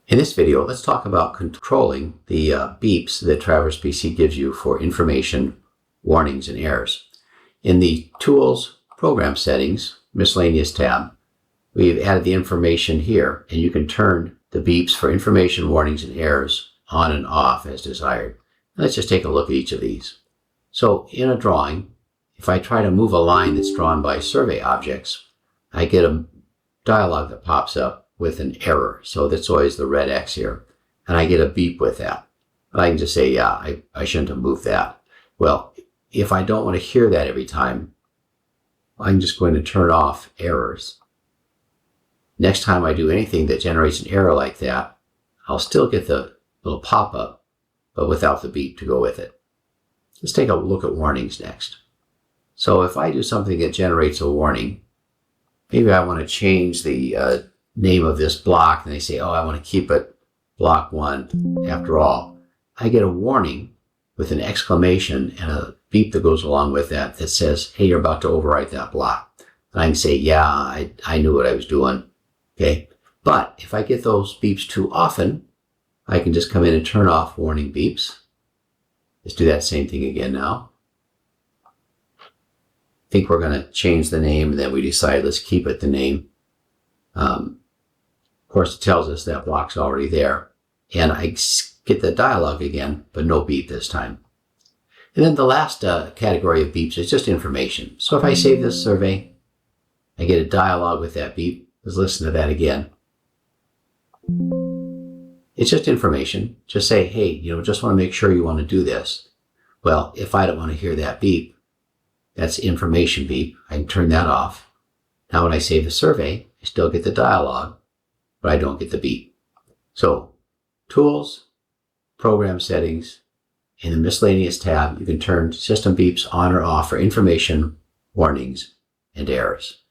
In this video, let's talk about controlling the beeps that Traverse PC gives you for information, warnings, and errors. In the Tools, Program Settings, Miscellaneous tab, we've added the information here, and you can turn the beeps for information, warnings, and errors on and off as desired. Let's just take a look at each of these. So in a drawing, if I try to move a line that's drawn by survey objects, I get a dialog that pops up with an error. So that's always the red X here. And I get a beep with that. And I can just say, yeah, I shouldn't have moved that. Well, if I don't want to hear that every time, I'm just going to turn off errors. Next time I do anything that generates an error like that, I'll still get the little pop-up, but without the beep to go with it. Let's take a look at warnings next. So if I do something that generates a warning, maybe I want to change the name of this block, and they say, oh, I want to keep it block 1 after all. I get a warning with an exclamation and a beep that goes along with that that says, hey, you're about to overwrite that block. And I can say, yeah, I knew what I was doing. Okay. But if I get those beeps too often, I can just come in and turn off warning beeps. Let's do that same thing again now. I think we're going to change the name, and then we decide let's keep it the name. Of course, it tells us that block's already there. And I get the dialog again, but no beep this time. And then the last category of beeps is just information. So if I save this survey, I get a dialog with that beep. Let's listen to that again. It's just information. Just say, hey, just want to make sure you want to do this. Well, if I don't want to hear that beep, that's information beep. I can turn that off. Now when I save the survey, I still get the dialog, but I don't get the beep. So, Tools, Program Settings, in the Miscellaneous tab, you can turn system beeps on or off for information, warnings, and errors.